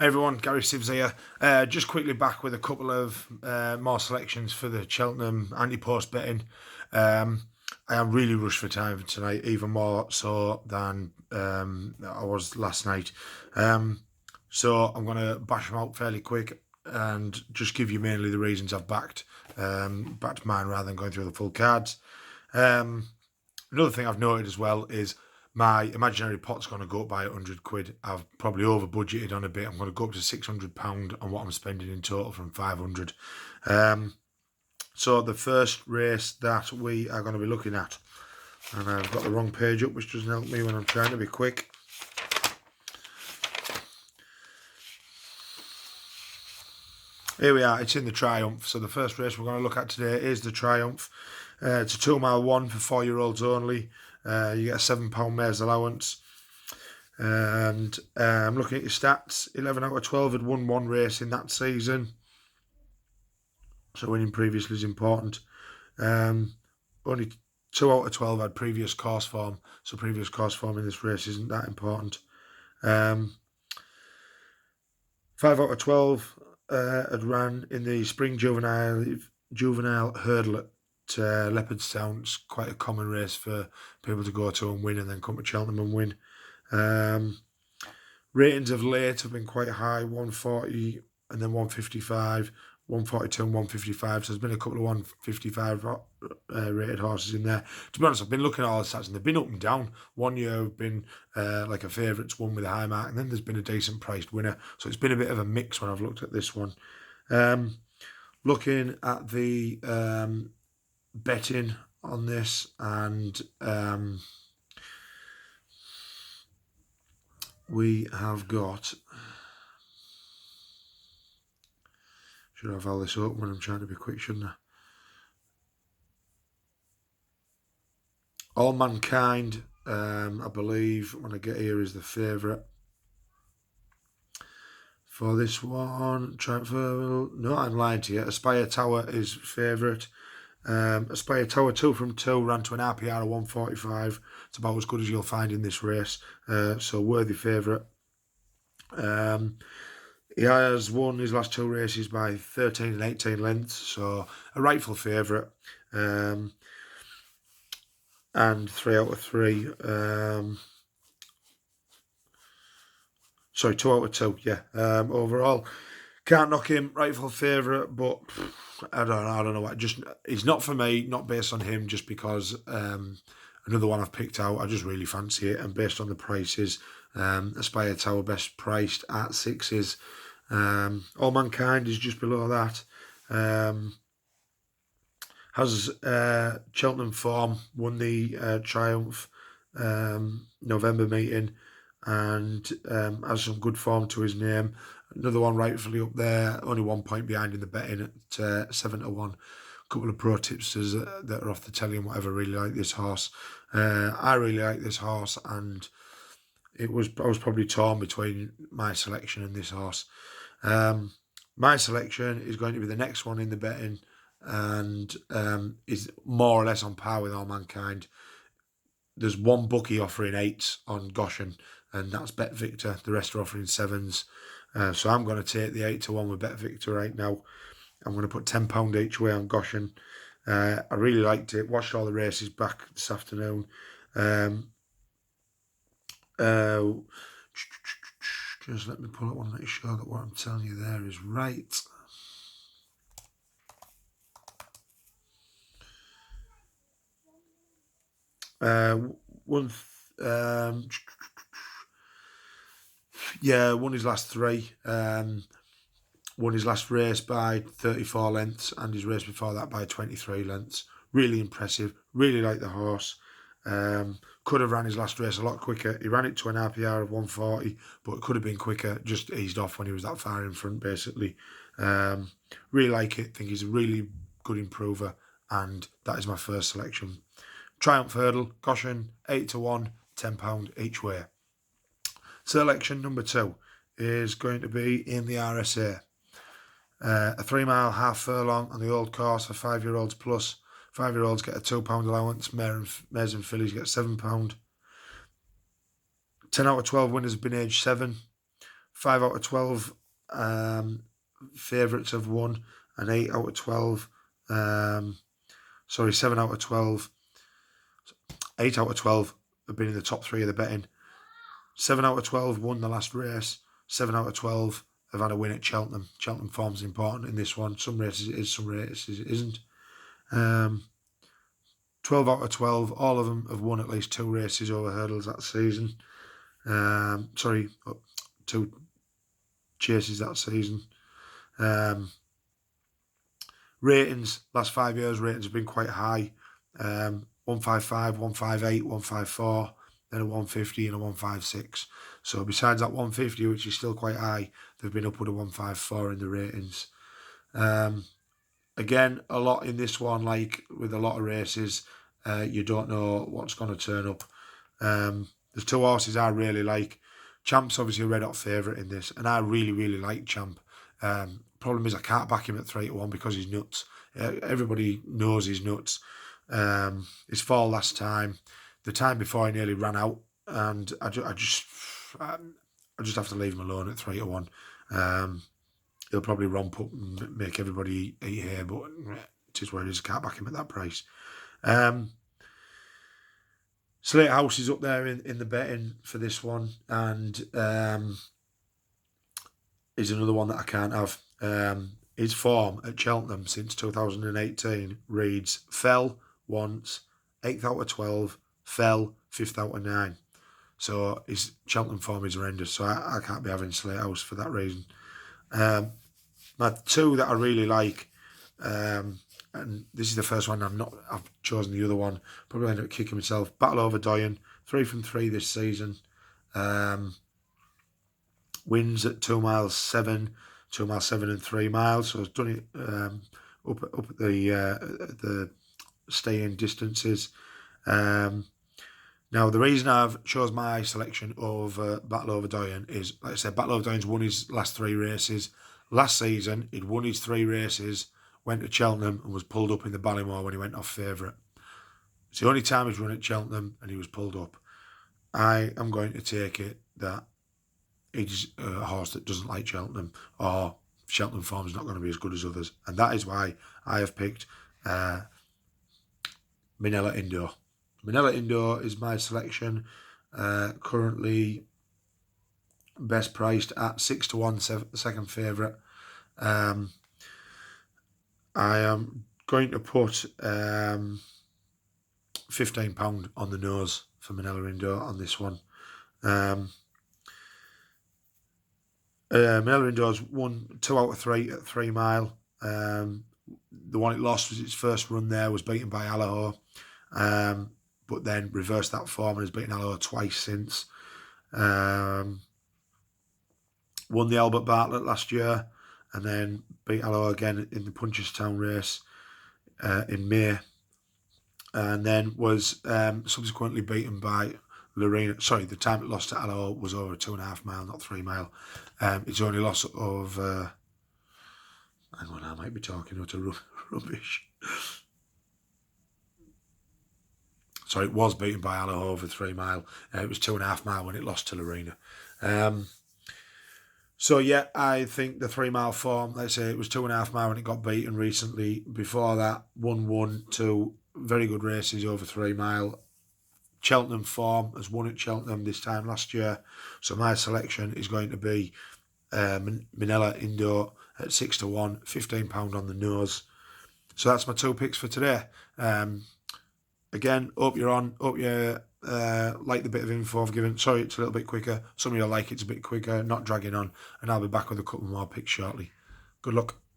Hey everyone, Gary Sibs here. Just quickly back with a couple of more selections for the Cheltenham anti-post betting. I am really rushed for time tonight, even more so than I was last night. So I'm going to bash them out fairly quick and just give you mainly the reasons I've backed mine rather than going through the full cards. Another thing I've noted as well is my imaginary pot's going to go up by £100. I've probably over budgeted on a bit. I'm going to go up to £600 on what I'm spending in total from 500. So the first race that we are going to be looking at, and I've got the wrong page up, which doesn't help me when I'm trying to be quick. Here we are, it's in the Triumph. So the first race we're going to look at today is the Triumph. It's a 2 mile one for 4-year-olds only. You get a £7 mares allowance. And I'm looking at your stats. 11 out of 12 had won one race in that season. So winning previously is important. Only 2 out of 12 had previous course form. So previous course form in this race isn't that important. 5 out of 12 had ran in the spring juvenile hurdle at Leopardstown. It's quite a common race for people to go to and win and then come to Cheltenham and win. Ratings of late have been quite high, 140 and then 155, 142 and 155. So there's been a couple of 155 rated horses in there. To be honest, I've been looking at all the stats and they've been up and down. 1 year have been like a favourites, one with a high mark, and then there's been a decent priced winner. So it's been a bit of a mix when I've looked at this one. Looking at the betting on this, and we have got, should have all this open when I'm trying to be quick, shouldn't I? All Mankind, I believe, when I get here, is the favourite for this one. No, I'm lying to you. Aspire Tower is favourite. Aspire Tower 2 from 2 ran to an RPR of 145. It's about as good as you'll find in this race. So worthy favourite. He has won his last 2 races by 13 and 18 lengths, so a rightful favourite. And 3 out of 3. Sorry, 2 out of 2, yeah. Overall, can't knock him, rightful favourite, but I don't know what. Just, he's not for me, not based on him, just because another one I've picked out, I just really fancy it, and based on the prices, Aspire Tower best priced at 6s. All Mankind is just below that. Has Cheltenham form, won the Triumph November meeting, and has some good form to his name. Another one rightfully up there, only 1 point behind in the betting at 7 to 1. A couple of pro tipsters that are off the telly and whatever really like this horse. I really like this horse, and I was probably torn between my selection and this horse. My selection is going to be the next one in the betting, and is more or less on par with All Mankind. There's one bookie offering 8s on Goshen, and that's Bet Victor. The rest are offering 7s. So I'm going to take the 8 to 1 with Bet Victor right now. I'm going to put £10 each way on Goshen. I really liked it. Watched all the races back this afternoon. Just let me pull up one and make sure that what I'm telling you there is right. Won his last 3. Won his last race by 34 lengths and his race before that by 23 lengths. Really impressive. Really like the horse. Could have ran his last race a lot quicker. He ran it to an RPR of 140, but it could have been quicker. Just eased off when he was that far in front, basically. Really like it. Think he's a really good improver, and that is my first selection. Triumph Hurdle, Goshen, 8 to 1, £10 each way. Selection number 2 is going to be in the RSA. A 3 mile half furlong on the old course for 5-year-olds plus. 5-year-olds get a £2 allowance. Mares and fillies get £7. 10 out of 12 winners have been aged 7. 5 out of 12 favourites have won, and 8 out of 12, 7 out of 12, 8 out of 12 have been in the top 3 of the betting. 7 out of 12 won the last race. 7 out of 12 have had a win at Cheltenham. Cheltenham form's important in this one. Some races it is, some races it isn't. 12 out of 12, all of them have won at least 2 races over hurdles that season. 2 chases that season. Ratings, last 5 years, ratings have been quite high. 155, 158, 154, then a 150 and a 156. So besides that 150, which is still quite high, they've been upward of 154 in the ratings. Again, a lot in this one, like with a lot of races, you don't know what's going to turn up. There's 2 horses I really like. Champ's obviously a red hot favourite in this, and I really, really like Champ. Problem is I can't back him at 3-1 because he's nuts. Everybody knows he's nuts. His fall last time, the time before he nearly ran out, and I just have to leave him alone at 3-1. He'll probably romp up and make everybody eat hair, but it is what it is. I can't back him at that price. Slate House is up there in the betting for this one, and is another one that I can't have. His form at Cheltenham since 2018 reads fell once, 8th out of 12, fell 5th out of 9. So his Cheltenham form is horrendous, so I can't be having Slate House for that reason. My 2 that I really like, and this is the first one I've chosen the other one, probably end up kicking myself. Battle Over Doyen, 3 from 3 this season. Wins at 2 miles 7, 2 miles 7 and 3 miles. So I've done it up at the stay-in distances. Now, the reason I've chose my selection of Battle Over Doyen is, like I said, Battle Over Doyen's won his last 3 races. Last season, he'd won his 3 races, went to Cheltenham and was pulled up in the Ballymore when he went off favourite. It's the only time he's run at Cheltenham and he was pulled up. I am going to take it that he's a horse that doesn't like Cheltenham, or Cheltenham form's not going to be as good as others. And that is why I have picked Minella Indoor. Minella Indoor is my selection, currently best priced at 6-1, second favourite. I am going to put £15 on the nose for Minella Indoor on this one. Minella Indoor's won 2 out of 3 at 3 mile. The one it lost was its first run there, was beaten by Allaho, but then reversed that form and has beaten Allaho twice since. Won the Albert Bartlett last year and then beat Allaho again in the Punchestown race in May, and then was subsequently beaten by Lorena. Sorry, the time it lost to Allaho was over 2.5 mile, not 3 mile. Its only loss of hang on, I might be talking utter rubbish. Sorry, it was beaten by Allaho over 3 mile. It was 2.5 mile when it lost to Lorena. So yeah, I think the 3 mile form, let's say it was 2.5 mile when it got beaten recently. Before that, 1-1, 2 very good races over 3 mile. Cheltenham form has won at Cheltenham this time last year. So my selection is going to be Minella Indoor at 6-1, £15 on the nose. So that's my 2 picks for today. Again, hope you're on. Hope you like the bit of info I've given. Sorry, it's a little bit quicker. Some of you like it's a bit quicker, not dragging on. And I'll be back with a couple more picks shortly. Good luck.